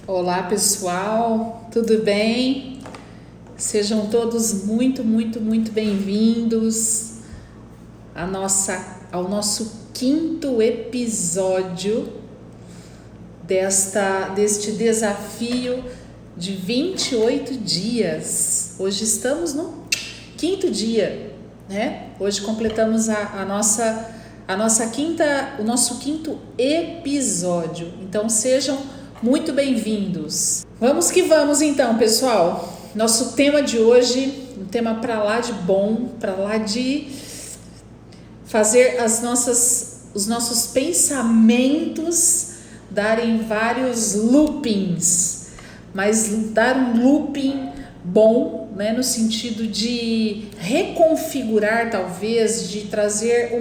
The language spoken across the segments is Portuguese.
Olá pessoal, tudo bem? Sejam todos muito bem-vindos ao nosso quinto episódio deste desafio de 28 dias. Hoje estamos no quinto dia, né? Hoje completamos o nosso quinto episódio. Então sejam muito bem-vindos. Vamos que vamos então, pessoal. Nosso tema de hoje, um tema para lá de bom, para lá de fazer os nossos pensamentos darem vários loopings, mas dar um looping bom, né, no sentido de reconfigurar, talvez, de trazer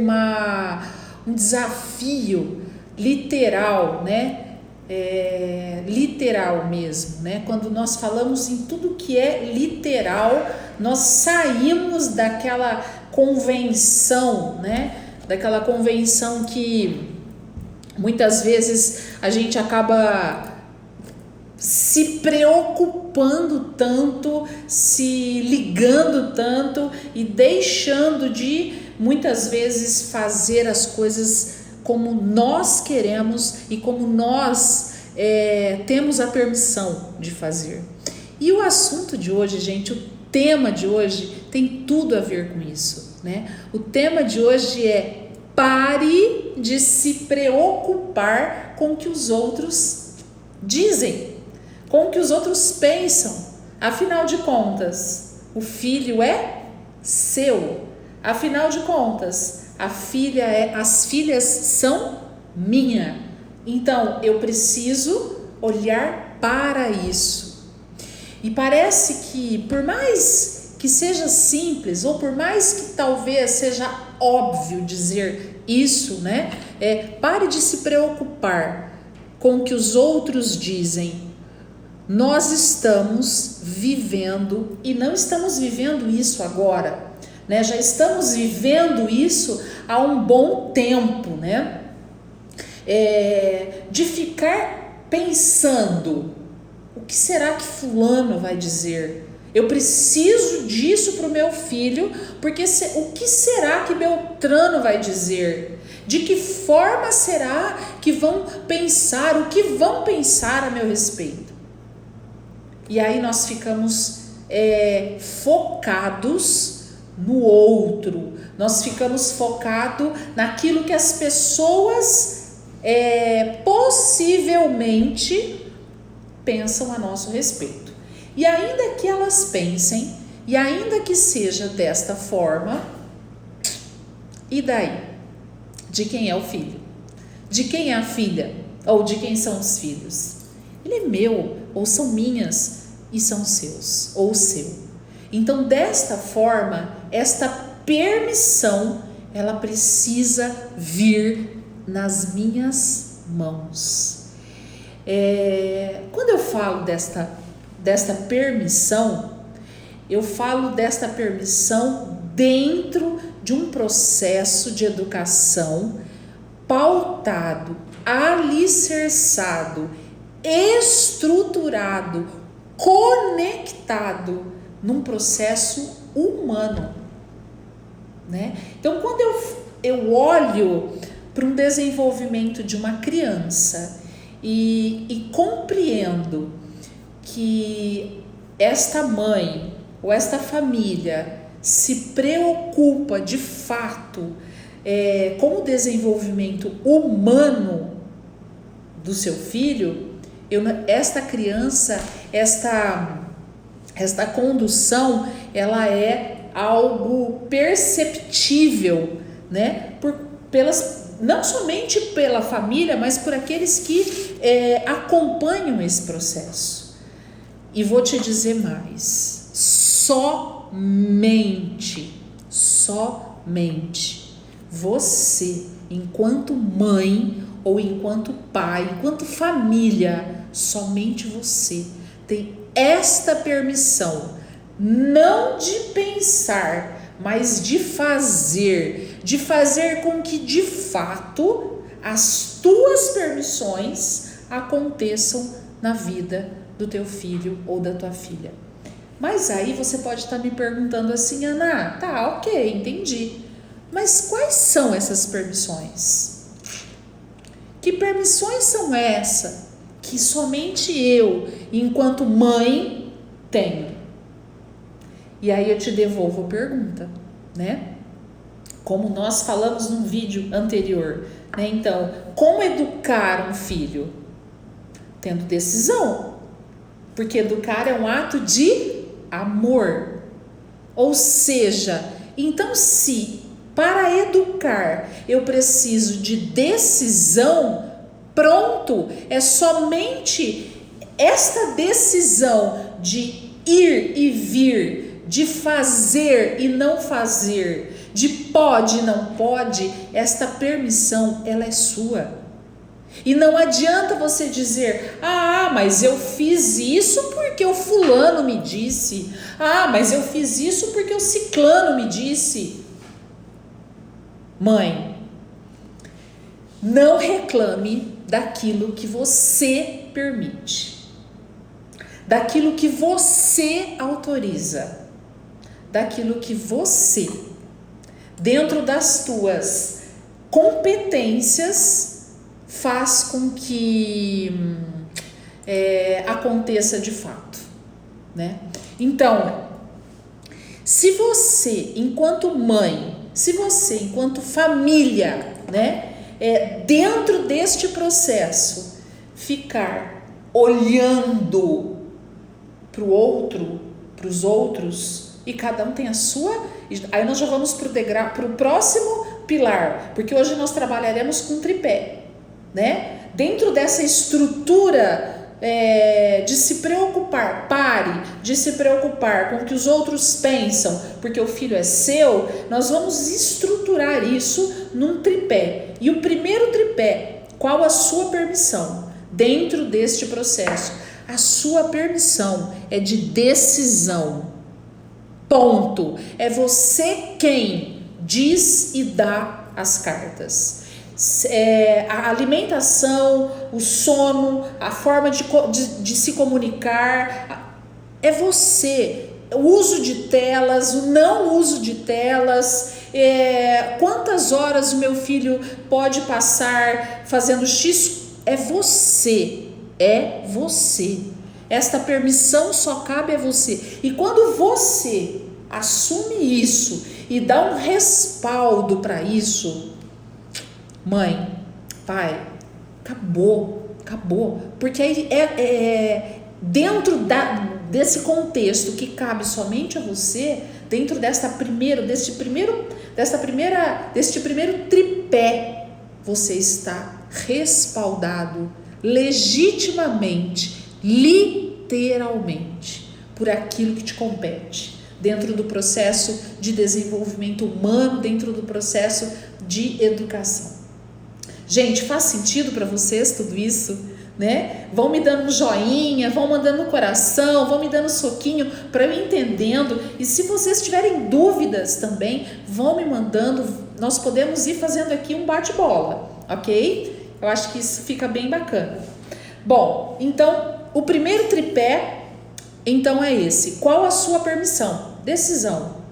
um desafio literal, né? Literal mesmo, né? Quando nós falamos em tudo que é literal, nós saímos daquela convenção, né? Daquela convenção que muitas vezes a gente acaba se preocupando tanto, se ligando tanto e deixando de muitas vezes fazer as coisas como nós queremos e como nós temos a permissão de fazer. E o assunto de hoje, gente, o tema de hoje tem tudo a ver com isso, né? O tema de hoje é: pare de se preocupar com o que os outros dizem, com o que os outros pensam. Afinal de contas, o filho é seu. Afinal de contas, as filhas são minha. Então eu preciso olhar para isso. E parece que, por mais que seja simples, ou por mais que talvez seja óbvio dizer isso, né? Pare de se preocupar com o que os outros dizem. Nós estamos vivendo, e não estamos vivendo isso agora, né? Já estamos vivendo isso há um bom tempo, né? De ficar pensando: o que será que fulano vai dizer? Eu preciso disso para o meu filho, porque o que será que Beltrano vai dizer? De que forma será que vão pensar? O que vão pensar a meu respeito? E aí nós ficamos focados no outro, nós ficamos focados naquilo que as pessoas possivelmente pensam a nosso respeito. E ainda que elas pensem, e ainda que seja desta forma, e daí? De quem é o filho? De quem é a filha? Ou de quem são os filhos? Ele é meu, ou são minhas e são seus, ou seu. Então, desta forma, esta permissão, ela precisa vir nas minhas mãos. Quando eu falo desta permissão, eu falo desta permissão dentro de um processo de educação pautado, alicerçado, estruturado, conectado num processo humano, né? Então, quando eu olho para um desenvolvimento de uma criança e compreendo que esta mãe ou esta família se preocupa de fato com o desenvolvimento humano do seu filho, esta criança, esta condução, ela é algo perceptível, né? Não somente pela família, mas por aqueles que acompanham esse processo. E vou te dizer mais: somente você, enquanto mãe ou enquanto pai, enquanto família, somente você tem esta permissão, não de pensar, mas de fazer com que de fato as tuas permissões aconteçam na vida do teu filho ou da tua filha. Mas aí você pode estar me perguntando assim, Ana, tá, ok, entendi. Mas quais são essas permissões? Que permissões são essas que somente eu, enquanto mãe, tenho? E aí eu te devolvo a pergunta, né? Como nós falamos num vídeo anterior, né? Então, como educar um filho? Tendo decisão. Porque educar é um ato de amor. Ou seja, então se para educar eu preciso de decisão, pronto, é somente esta decisão de ir e vir, de fazer e não fazer, de pode e não pode, esta permissão, ela é sua. E não adianta você dizer, mas eu fiz isso porque o fulano me disse, mas eu fiz isso porque o ciclano me disse. Mãe, não reclame daquilo que você permite, daquilo que você autoriza, daquilo que você, dentro das tuas competências, faz com que aconteça de fato, né? Então, se você, enquanto mãe, se você, enquanto família, né, dentro deste processo, ficar olhando para o outro, para os outros, e cada um tem a sua, aí nós já vamos para o próximo pilar, porque hoje nós trabalharemos com tripé, né? Dentro dessa estrutura de se preocupar, pare de se preocupar com o que os outros pensam, porque o filho é seu, nós vamos estruturar isso num tripé. E o primeiro tripé, qual a sua permissão dentro deste processo? A sua permissão é de decisão. Ponto. É você quem diz e dá as cartas. A alimentação, o sono, a forma de se comunicar, é você. O uso de telas, o não uso de telas, quantas horas o meu filho pode passar fazendo X, é você. Esta permissão só cabe a você. E quando você assume isso e dá um respaldo para isso, mãe, pai, acabou, porque aí dentro desse contexto que cabe somente a você, dentro deste primeiro tripé, você está respaldado legitimamente, literalmente, por aquilo que te compete, dentro do processo de desenvolvimento humano, dentro do processo de educação. Gente, faz sentido para vocês tudo isso, né? Vão me dando um joinha, vão mandando um coração, vão me dando um soquinho para eu ir entendendo. E se vocês tiverem dúvidas também, vão me mandando. Nós podemos ir fazendo aqui um bate-bola, ok? Eu acho que isso fica bem bacana. Bom, então, o primeiro tripé, então, é esse. Qual a sua permissão? Decisão.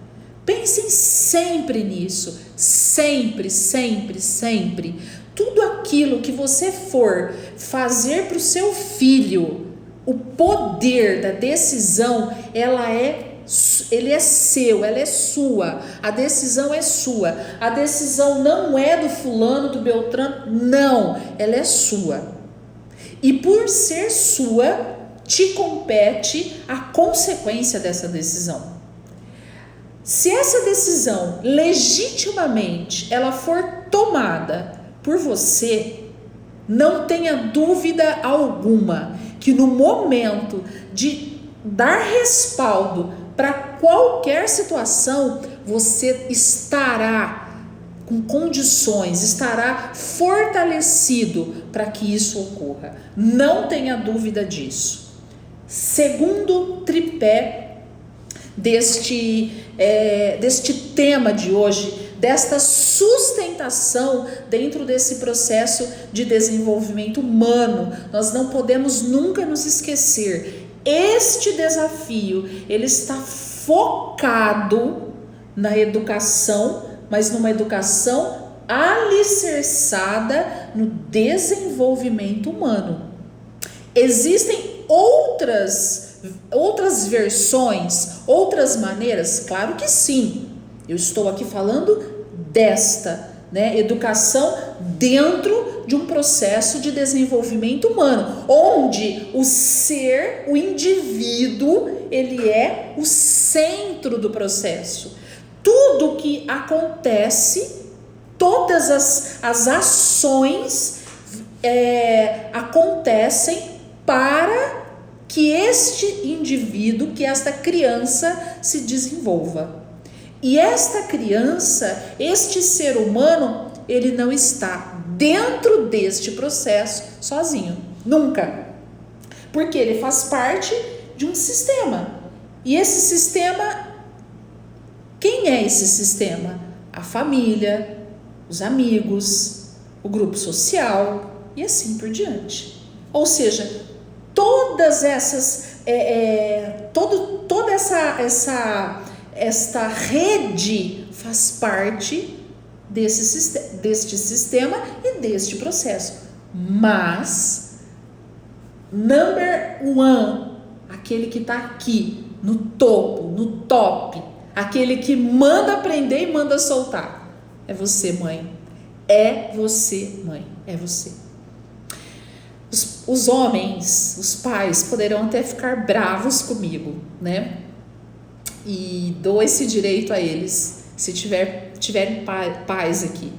Pensem sempre nisso. Sempre. Tudo aquilo que você for fazer para o seu filho, o poder da decisão, ele é seu, ela é sua. A decisão é sua. A decisão não é do fulano, do Beltrano, não. Ela é sua. E por ser sua, te compete a consequência dessa decisão. Se essa decisão legitimamente ela for tomada por você, não tenha dúvida alguma que no momento de dar respaldo para qualquer situação, você estará com condições, estará fortalecido para que isso ocorra. Não tenha dúvida disso. Segundo tripé deste tema de hoje, desta sustentação dentro desse processo de desenvolvimento humano. Nós não podemos nunca nos esquecer. Este desafio, ele está focado na educação, mas numa educação alicerçada no desenvolvimento humano. Existem outras versões, outras maneiras? Claro que sim. Eu estou aqui falando desta, educação dentro de um processo de desenvolvimento humano, onde o ser, o indivíduo, ele é o centro do processo. Tudo que acontece, todas as ações acontecem para que este indivíduo, que esta criança se desenvolva. E esta criança, este ser humano, ele não está dentro deste processo sozinho, nunca. Porque ele faz parte de um sistema. E esse sistema, quem é esse sistema? A família, os amigos, o grupo social e assim por diante. Ou seja, todas essas, toda esta rede faz parte deste sistema e deste processo. Mas, number one, aquele que está aqui, no topo, no top, aquele que manda aprender e manda soltar, é você, mãe. É você, mãe. É você. Os homens, os pais, poderão até ficar bravos comigo, E dou esse direito a eles. Se tiverem pais aqui,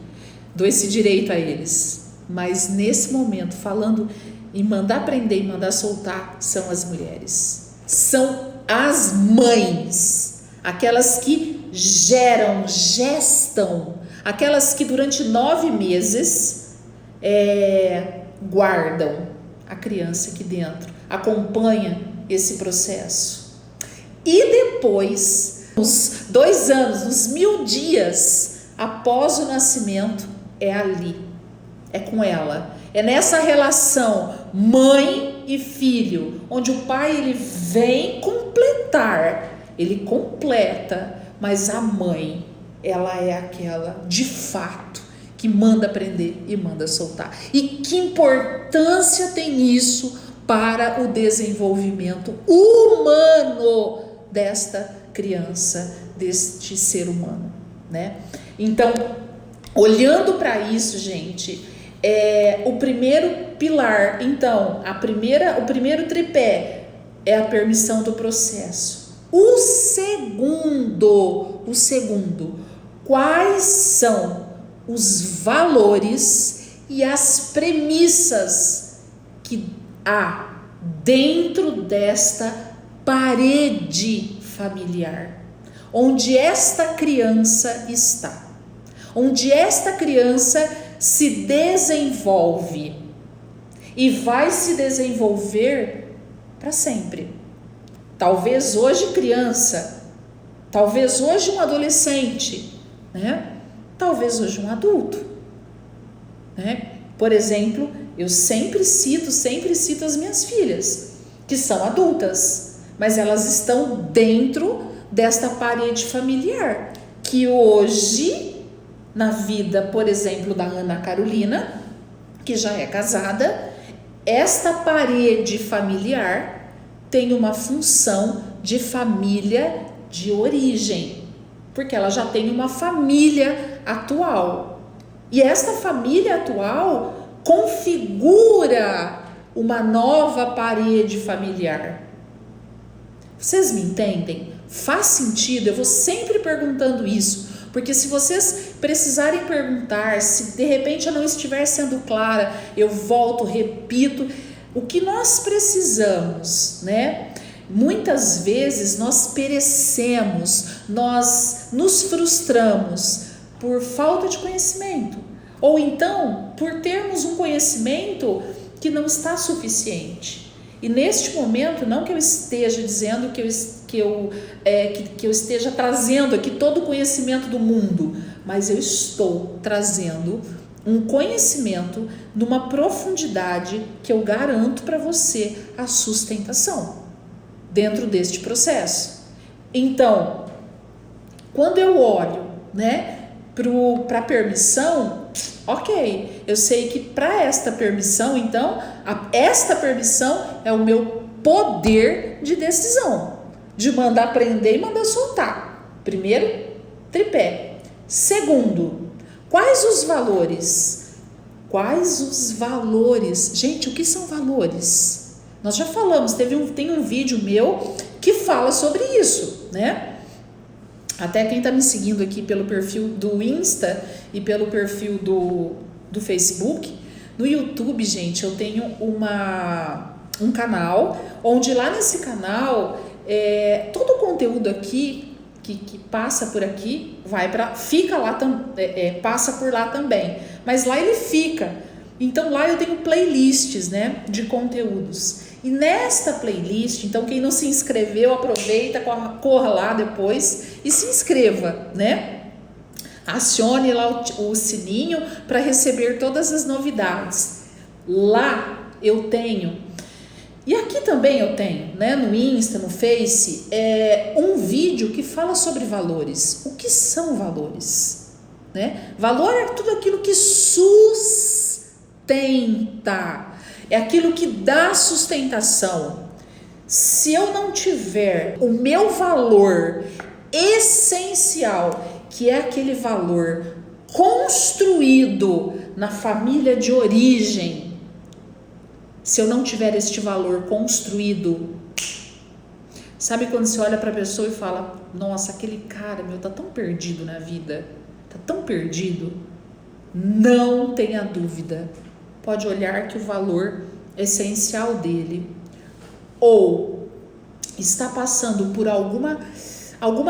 dou esse direito a eles. Mas nesse momento, falando em mandar aprender e mandar soltar, são as mulheres. São as mães. Aquelas que gestam. Aquelas que durante 9 meses guardam a criança aqui dentro, acompanham esse processo. E depois, nos 2 anos, nos 1000 dias após o nascimento, é ali, é com ela, é nessa relação mãe e filho, onde o pai ele vem completar, ele completa, mas a mãe, ela é aquela de fato que manda aprender e manda soltar. E que importância tem isso para o desenvolvimento humano desta criança, deste ser humano, Então, olhando para isso, gente, o primeiro pilar, então, o primeiro tripé é a permissão do processo. O segundo, quais são os valores e as premissas que há dentro desta parede familiar, onde esta criança está, onde esta criança se desenvolve e vai se desenvolver para sempre. Talvez hoje criança, talvez hoje um adolescente, talvez hoje um adulto, Por exemplo, eu sempre cito as minhas filhas, que são adultas, mas elas estão dentro desta parede familiar, que hoje, na vida, por exemplo, da Ana Carolina, que já é casada, esta parede familiar tem uma função de família de origem, porque ela já tem uma família atual. E esta família atual configura uma nova parede familiar. Vocês me entendem? Faz sentido? Eu vou sempre perguntando isso, porque se vocês precisarem perguntar, se de repente eu não estiver sendo clara, eu volto, repito. O que nós precisamos, Muitas vezes nós perecemos, nós nos frustramos por falta de conhecimento, ou então por termos um conhecimento que não está suficiente. E neste momento, não que eu esteja dizendo que eu esteja trazendo aqui todo o conhecimento do mundo, mas eu estou trazendo um conhecimento numa profundidade que eu garanto para você a sustentação dentro deste processo. Então, quando eu olho, né, para a permissão, ok, eu sei que para esta permissão, então, esta permissão é o meu poder de decisão, de mandar prender e mandar soltar. Primeiro, tripé. Segundo, quais os valores? Quais os valores? Gente, o que são valores? Nós já falamos, tem um vídeo meu que fala sobre isso, né? Até quem está me seguindo aqui pelo perfil do Insta e pelo perfil do Facebook, no YouTube, gente, eu tenho um canal, onde lá nesse canal, todo o conteúdo aqui que passa por aqui, fica lá, passa por lá também, mas lá ele fica. Então lá eu tenho playlists, né, de conteúdos. E nesta playlist, então quem não se inscreveu, aproveita, corra lá depois e se inscreva, né? Acione lá o sininho para receber todas as novidades. Lá eu tenho, e aqui também eu tenho, né, no Insta, no Face, um vídeo que fala sobre valores. O que são valores? Né? Valor é tudo aquilo que sustenta, é aquilo que dá sustentação. Se eu não tiver o meu valor essencial, que é aquele valor construído na família de origem, se eu não tiver este valor construído, sabe quando você olha para a pessoa e fala, nossa, aquele cara, tá tão perdido na vida, tá tão perdido? Não tenha dúvida, pode olhar que o valor essencial dele ou está passando por alguma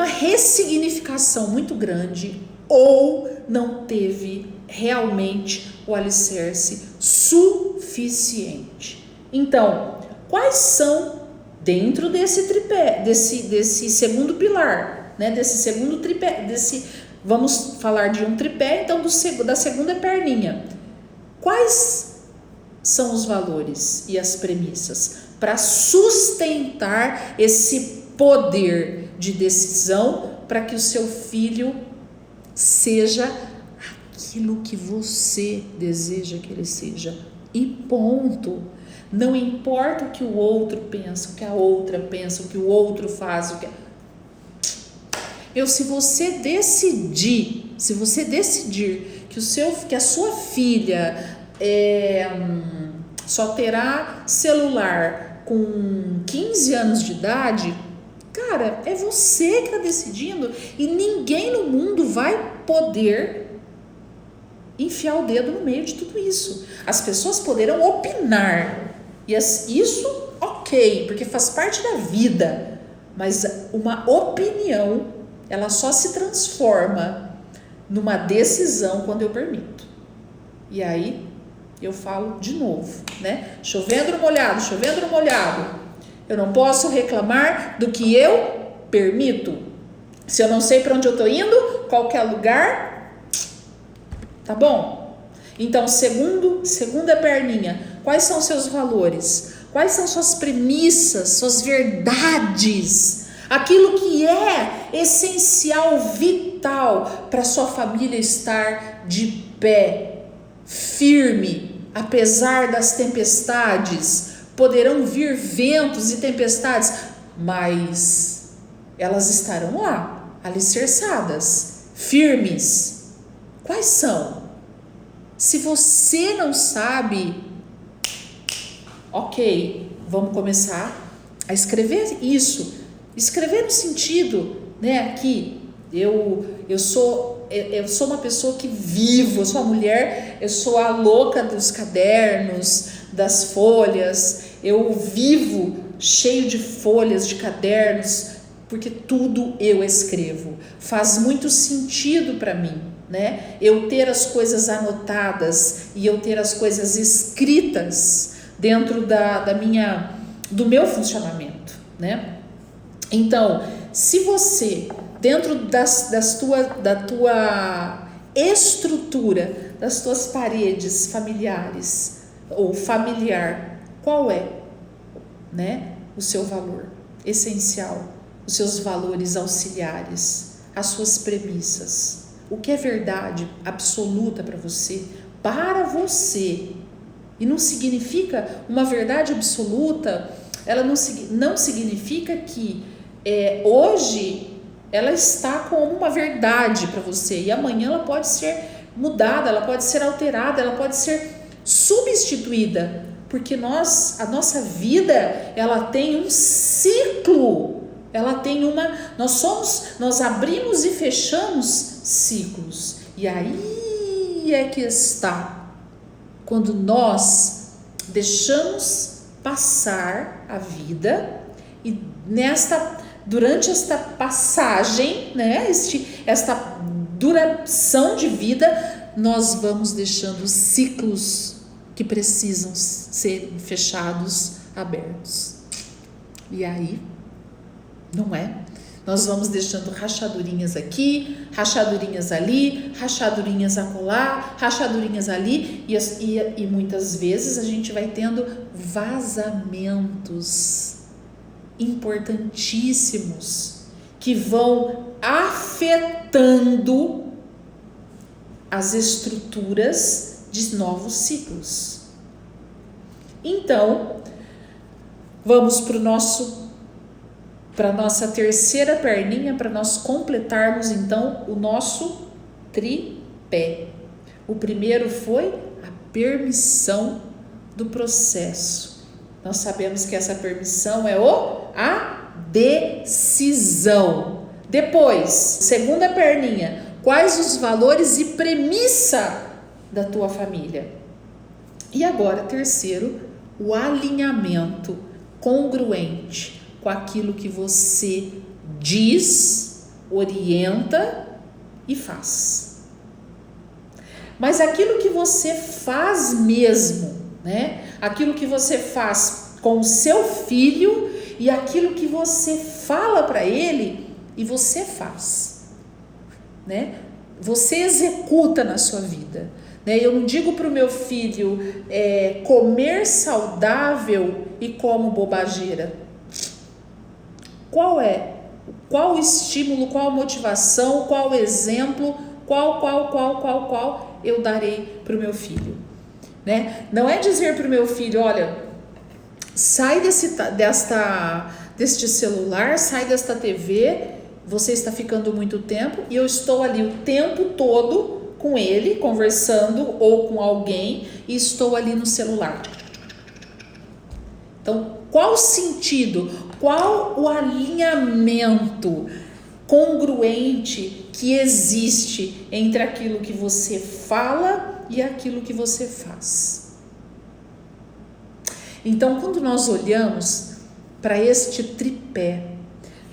ressignificação muito grande, ou não teve realmente o alicerce suficiente. Então, quais são, dentro desse tripé, desse segundo pilar, né, desse segundo tripé, vamos falar de um tripé, então da segunda perninha, quais são os valores e as premissas para sustentar esse poder de decisão para que o seu filho seja aquilo que você deseja que ele seja, e ponto. Não importa o que o outro pensa, o que a outra pensa, o que o outro faz, se você decidir que a sua filha só terá celular com 15 anos de idade, cara, é você que está decidindo, e ninguém no mundo vai poder enfiar o dedo no meio de tudo isso. As pessoas poderão opinar, e isso, ok, porque faz parte da vida, mas uma opinião, ela só se transforma numa decisão quando eu permito. E aí eu falo de novo, né? Chovendo no molhado. Eu não posso reclamar do que eu permito. Se eu não sei para onde eu estou indo, qualquer lugar, tá bom? Então, segunda perninha, quais são seus valores? Quais são suas premissas, suas verdades? Aquilo que é essencial, vital para sua família estar de pé, firme, apesar das tempestades. Poderão vir ventos e tempestades, mas elas estarão lá, alicerçadas, firmes. Quais são? Se você não sabe, ok, vamos começar a escrever isso. Escrever no sentido, né, que eu sou uma pessoa que vivo, eu sou uma mulher, eu sou a louca dos cadernos, das folhas, eu vivo cheio de folhas, de cadernos, porque tudo eu escrevo. Faz muito sentido para mim, né? Eu ter as coisas anotadas e eu ter as coisas escritas dentro do meu funcionamento, né? Então, se você dentro da tua estrutura, das tuas paredes familiares ou familiar, qual é, né, o seu valor essencial, os seus valores auxiliares, as suas premissas, o que é verdade absoluta para você, e não significa uma verdade absoluta, ela não significa que hoje ela está como uma verdade para você e amanhã ela pode ser mudada, ela pode ser alterada, ela pode ser substituída, porque a nossa vida, ela tem um ciclo, nós abrimos e fechamos ciclos, e aí é que está, quando nós deixamos passar a vida e durante esta passagem, né, esta duração de vida, nós vamos deixando ciclos que precisam ser fechados, abertos. E aí, não é? Nós vamos deixando rachadurinhas aqui, rachadurinhas ali, rachadurinhas acolá, rachadurinhas ali, e muitas vezes a gente vai tendo vazamentos importantíssimos que vão afetando as estruturas de novos ciclos. Então, vamos para a nossa terceira perninha, para nós completarmos então o nosso tripé. O primeiro foi a permissão do processo. Nós sabemos que essa permissão é a decisão. Depois, segunda perninha, quais os valores e premissa da tua família? E agora, terceiro, o alinhamento congruente com aquilo que você diz, orienta e faz. Mas aquilo que você faz mesmo, né? Aquilo que você faz com o seu filho e aquilo que você fala para ele e você faz, né? Você executa na sua vida, né? Eu não digo para o meu filho comer saudável e como bobageira. Qual o estímulo, qual a motivação, qual o exemplo, qual eu darei para o meu filho, né? Não é dizer para o meu filho, olha, sai deste celular, sai desta TV, você está ficando muito tempo e eu estou ali o tempo todo com ele, conversando ou com alguém e estou ali no celular. Então, qual o sentido, qual o alinhamento congruente que existe entre aquilo que você fala e aquilo que você faz? Então, quando nós olhamos para este tripé,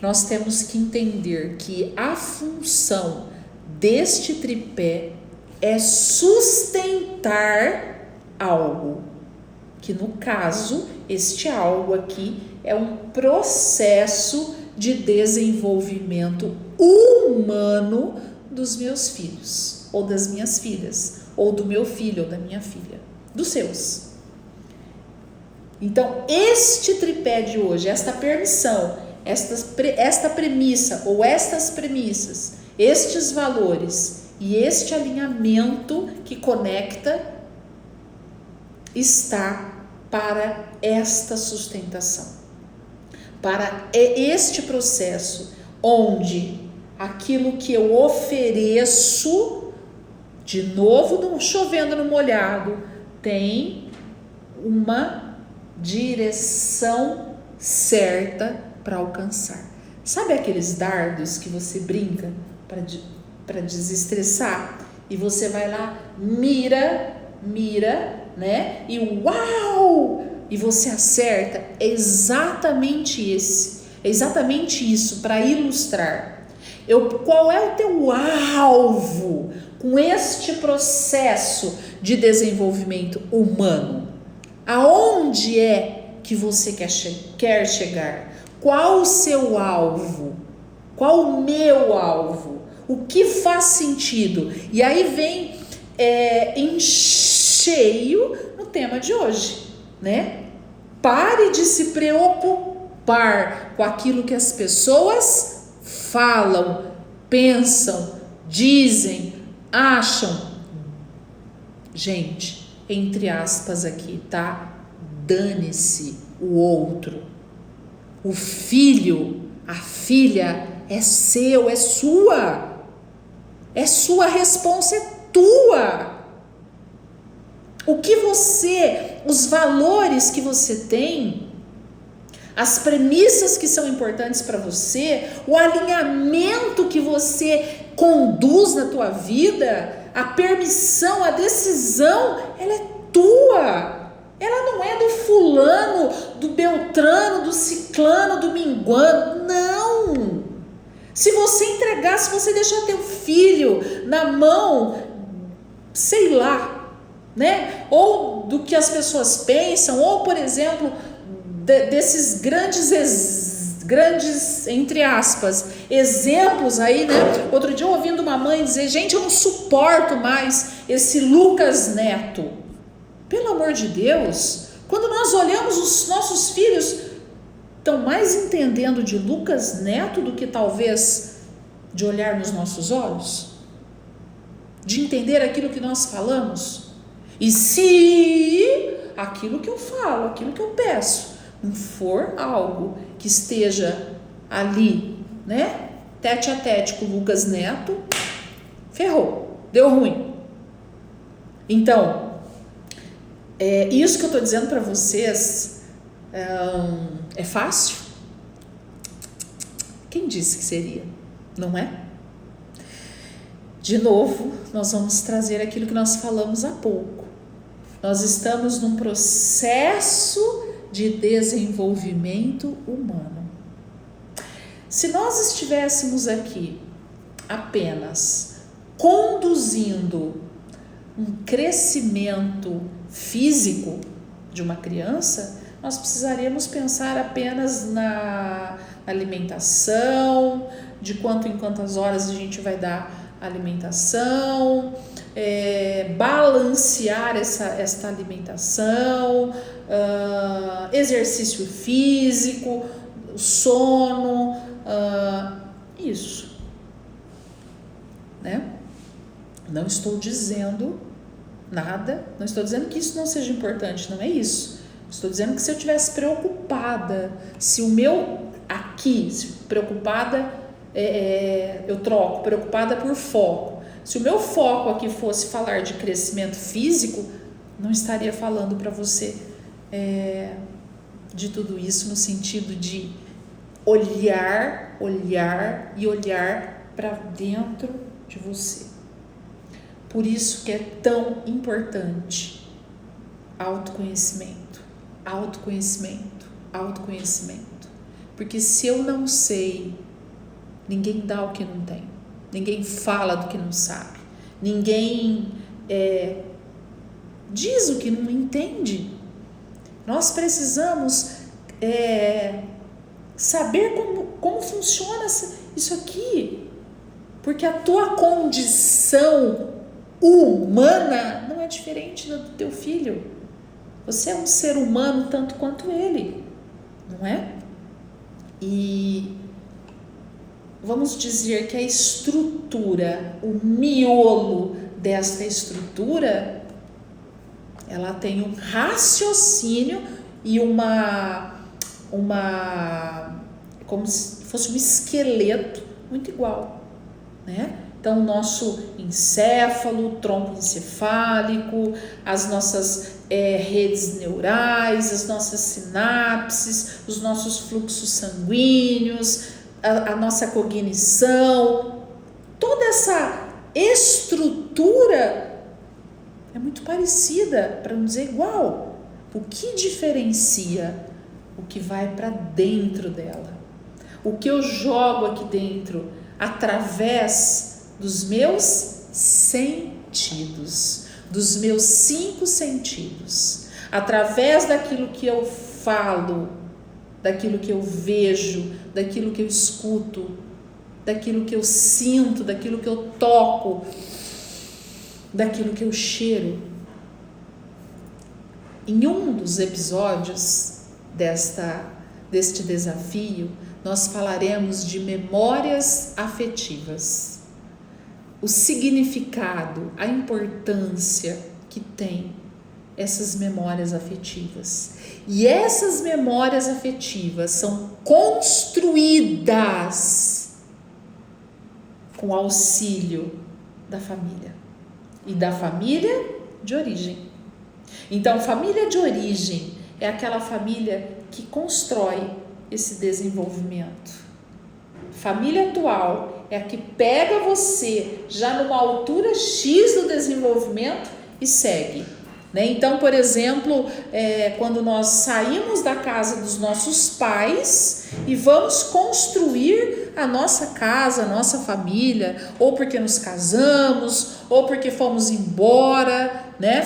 nós temos que entender que a função deste tripé é sustentar algo, que no caso, este algo aqui é um processo de desenvolvimento humano dos meus filhos, ou das minhas filhas, ou do meu filho, ou da minha filha, dos seus. Então, este tripé de hoje, esta permissão, esta premissa, ou estas premissas, estes valores e este alinhamento que conecta, está para esta sustentação, para este processo onde aquilo que eu ofereço, de novo chovendo no molhado, tem uma direção certa para alcançar. Sabe aqueles dardos que você brinca para desestressar? E você vai lá, mira, né? E uau! E você acerta. É exatamente isso, para ilustrar. Qual é o teu alvo com este processo de desenvolvimento humano? Aonde é que você quer chegar? Qual o seu alvo? Qual o meu alvo? O que faz sentido? E aí vem em cheio no tema de hoje, né? Pare de se preocupar com aquilo que as pessoas falam, pensam, dizem, acham. Gente, entre aspas aqui, tá? Dane-se o outro. O filho, a filha é seu, é sua. É sua responsa, é tua. O que os valores que você tem, as premissas que são importantes para você, o alinhamento que você conduz na tua vida, a permissão, a decisão, ela é tua. Ela não é do fulano, do beltrano, do ciclano, do minguano. Não. Se você entregar, se você deixar teu filho na mão, sei lá, né? Ou do que as pessoas pensam, ou, por exemplo, desses grandes, entre aspas, exemplos aí, né? Outro dia eu ouvindo uma mãe dizer, gente, eu não suporto mais esse Lucas Neto. Pelo amor de Deus, quando nós olhamos os nossos filhos, estão mais entendendo de Lucas Neto do que talvez de olhar nos nossos olhos? De entender aquilo que nós falamos? E se aquilo que eu falo, aquilo que eu peço, não for algo que esteja ali, né? Tete a tete com o Lucas Neto, ferrou, deu ruim. Então, isso que eu estou dizendo para vocês é fácil? Quem disse que seria? Não é? De novo, nós vamos trazer aquilo que nós falamos há pouco. Nós estamos num processo de desenvolvimento humano. Se nós estivéssemos aqui apenas conduzindo um crescimento físico de uma criança, nós precisaríamos pensar apenas na alimentação, de quanto em quantas horas a gente vai dar alimentação, balancear esta alimentação, exercício físico, sono, isso, né? Não estou dizendo nada, não estou dizendo que isso não seja importante, não é isso. Estou dizendo que se eu estivesse preocupada, se o meu aqui, preocupada, eu troco, preocupada por foco. Se o meu foco aqui fosse falar de crescimento físico, não estaria falando para você de tudo isso no sentido de olhar para dentro de você. Por isso que é tão importante autoconhecimento. Porque se eu não sei, ninguém dá o que não tem, ninguém fala do que não sabe, ninguém diz o que não entende. Nós precisamos saber como funciona isso aqui, porque a tua condição humana não é diferente do teu filho. Você é um ser humano tanto quanto ele, não é? E vamos dizer que a estrutura, o miolo desta estrutura, ela tem um raciocínio e como se fosse um esqueleto muito igual, né? Então, o nosso encéfalo, tronco encefálico, as nossas redes neurais, as nossas sinapses, os nossos fluxos sanguíneos, a nossa cognição, toda essa estrutura é muito parecida, para não dizer igual. O que diferencia? O que vai para dentro dela. O que eu jogo aqui dentro através dos meus sentidos, dos meus 5 sentidos, através daquilo que eu falo, daquilo que eu vejo, daquilo que eu escuto, daquilo que eu sinto, daquilo que eu toco, daquilo que eu cheiro. Em um dos episódios deste desafio, nós falaremos de memórias afetivas. O significado, a importância que tem essas memórias afetivas. E essas memórias afetivas são construídas com auxílio da família e da família de origem. Então, família de origem é aquela família que constrói esse desenvolvimento. Família atual é a que pega você já numa altura X do desenvolvimento e segue, né? Então, por exemplo, quando nós saímos da casa dos nossos pais e vamos construir a nossa casa, a nossa família, ou porque nos casamos, ou porque fomos embora, né?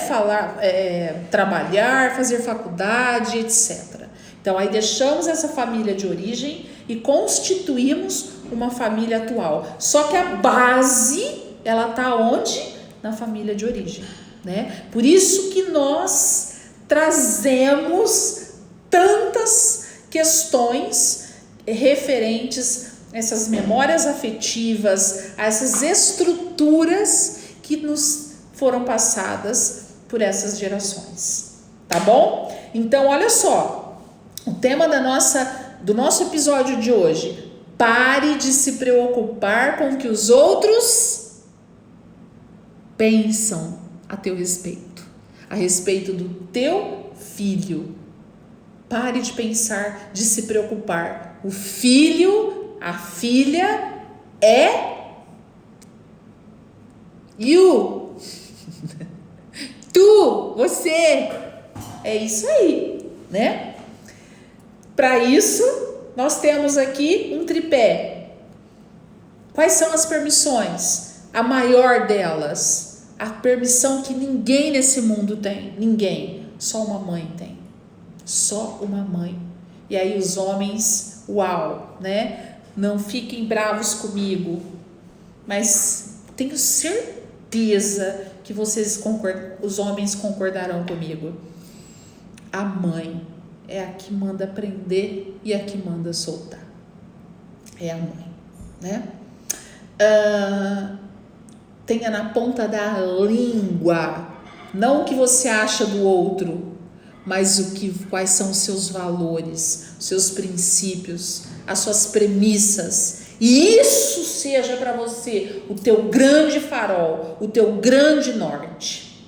Trabalhar, fazer faculdade, etc. Então, aí deixamos essa família de origem e constituímos uma família atual. Só que a base, ela está onde? Na família de origem, né? Por isso que nós trazemos tantas questões referentes a essas memórias afetivas, a essas estruturas que nos foram passadas por essas gerações, tá bom? Então, olha só, o tema do nosso episódio de hoje: pare de se preocupar com o que os outros pensam a teu respeito, a respeito do teu filho. Pare de pensar, de se preocupar. O filho, a filha é you. Tu, você. É isso aí, né? Para isso, nós temos aqui um tripé. Quais são as permissões? A maior delas, a permissão que ninguém nesse mundo tem. Ninguém. Só uma mãe tem. Só uma mãe. E aí os homens, uau, né? Não fiquem bravos comigo, mas tenho certeza que os homens concordarão comigo. A mãe é a que manda prender e a que manda soltar. É a mãe, né? Tenha na ponta da língua, não o que você acha do outro, mas quais são os seus valores, os seus princípios, as suas premissas. E isso seja para você o teu grande farol, o teu grande norte.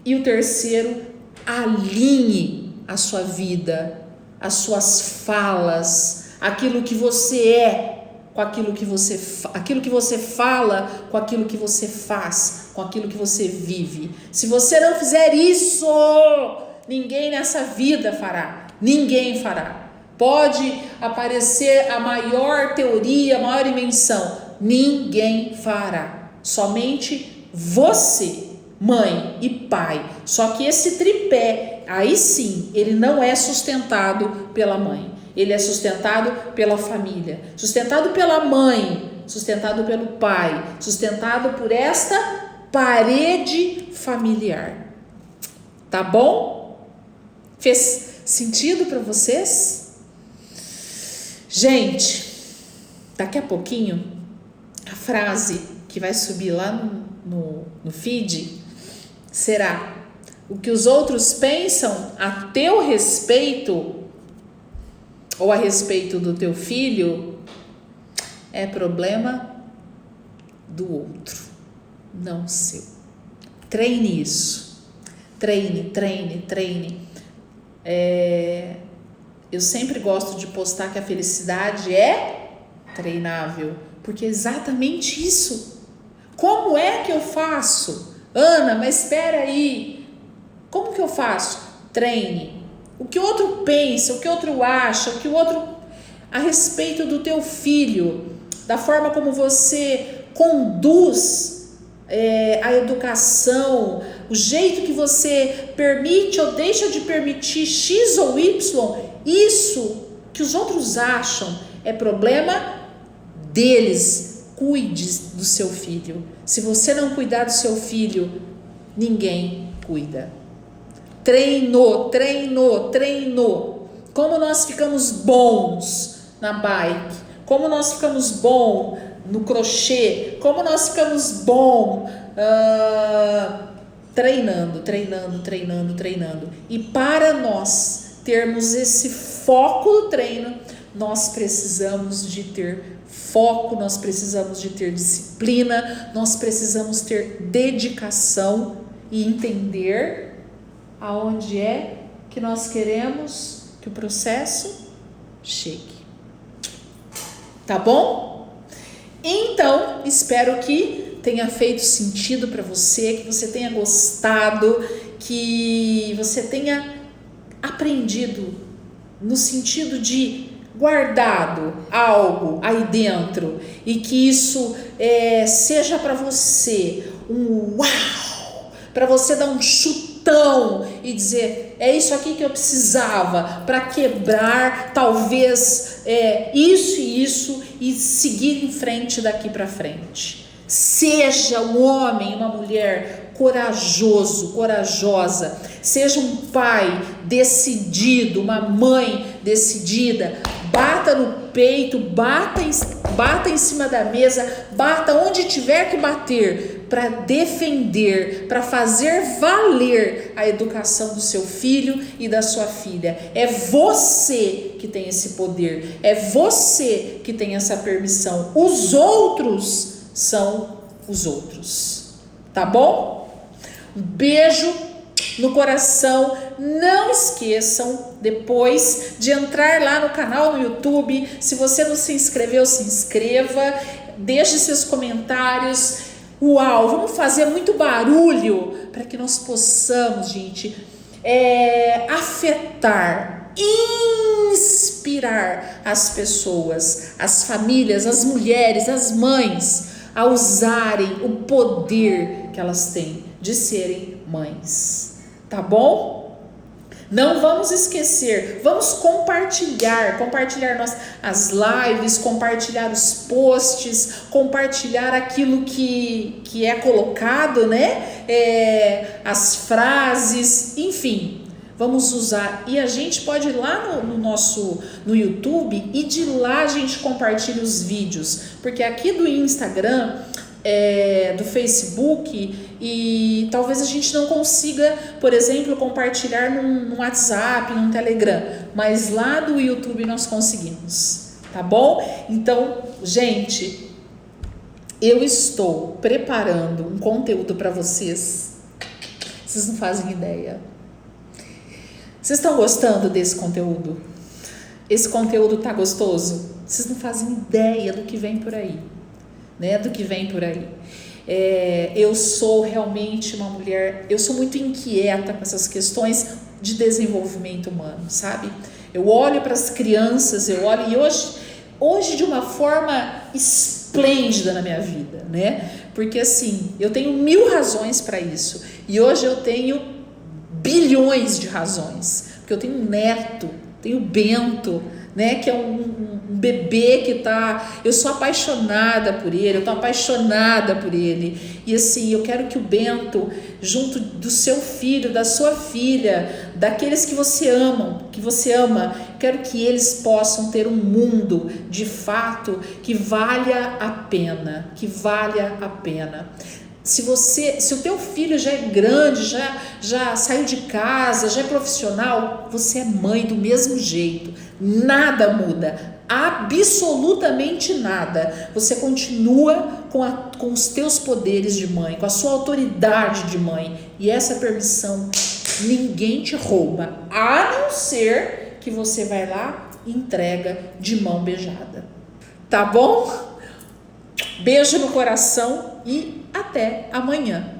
E o terceiro, alinhe a sua vida, as suas falas, aquilo que você é com aquilo que você fala com aquilo que você faz, com aquilo que você vive. Se você não fizer isso, ninguém nessa vida fará. Ninguém fará. Pode aparecer a maior teoria, a maior invenção. Ninguém fará. Somente você, mãe e pai. Só que esse tripé, aí sim, ele não é sustentado pela mãe. Ele é sustentado pela família, sustentado pela mãe, sustentado pelo pai, sustentado por esta parede familiar. Tá bom? Fez sentido para vocês? Gente, daqui a pouquinho, a frase que vai subir lá no feed será: o que os outros pensam a teu respeito ou a respeito do teu filho é problema do outro, não seu. Treine isso. Treine. Eu sempre gosto de postar que a felicidade é treinável, porque é exatamente isso. Como é que eu faço? Ana, mas espera aí. Como que eu faço? Treine. O que o outro pensa, o que o outro acha, o que o outro a respeito do teu filho, da forma como você conduz a educação, o jeito que você permite ou deixa de permitir X ou Y, isso que os outros acham é problema deles, cuide do seu filho. Se você não cuidar do seu filho, ninguém cuida. Treinou. Como nós ficamos bons na bike, como nós ficamos bons no crochê, como nós ficamos bons treinando. E para nós termos esse foco no treino, nós precisamos de ter foco, nós precisamos de ter disciplina, nós precisamos ter dedicação e entender aonde é que nós queremos que o processo chegue. Tá bom? Então, espero que tenha feito sentido para você, que você tenha gostado, que você tenha aprendido no sentido de guardado algo aí dentro e que isso seja para você um uau, para você dar um chutão e dizer, é isso aqui que eu precisava para quebrar talvez isso e seguir em frente daqui para frente. Seja um homem, uma mulher corajoso, corajosa, seja um pai decidido, uma mãe decidida, bata no peito, bata em cima da mesa, bata onde tiver que bater para defender, para fazer valer a educação do seu filho e da sua filha. É você que tem esse poder, é você que tem essa permissão. Os outros são os outros, tá bom? Um beijo no coração. Não esqueçam depois de entrar lá no canal no YouTube. Se você não se inscreveu, se inscreva, deixe seus comentários. Uau, vamos fazer muito barulho para que nós possamos, gente, afetar, inspirar as pessoas, as famílias, as mulheres, as mães a usarem o poder que elas têm de serem mães, tá bom? Não vamos esquecer, vamos compartilhar as lives, compartilhar os posts, compartilhar aquilo que é colocado, né? As frases, enfim, vamos usar. E a gente pode ir lá no YouTube e de lá a gente compartilha os vídeos, porque aqui do Instagram, do Facebook, e talvez a gente não consiga, por exemplo, compartilhar num WhatsApp, num Telegram, mas lá do YouTube nós conseguimos, tá bom? Então, gente, eu estou preparando um conteúdo para vocês não fazem ideia. Vocês estão gostando desse conteúdo? Esse conteúdo tá gostoso? Vocês não fazem ideia do que vem por aí, né? Do que vem por aí. Eu sou realmente uma mulher, eu sou muito inquieta com essas questões de desenvolvimento humano, sabe? Eu olho para as crianças, e hoje de uma forma esplêndida na minha vida, né? Porque assim, eu tenho 1000 razões para isso, e hoje eu tenho bilhões de razões, porque eu tenho um neto, tenho o Bento, né, que é um bebê que eu sou apaixonada por ele, eu tô apaixonada por ele, e assim, eu quero que o Bento, junto do seu filho, da sua filha, daqueles que você ama, quero que eles possam ter um mundo, de fato, que valha a pena, Se o teu filho já é grande, já saiu de casa, já é profissional, você é mãe do mesmo jeito. Nada muda, absolutamente nada. Você continua com os teus poderes de mãe, com a sua autoridade de mãe. E essa permissão ninguém te rouba, a não ser que você vai lá e entrega de mão beijada. Tá bom? Beijo no coração e até amanhã.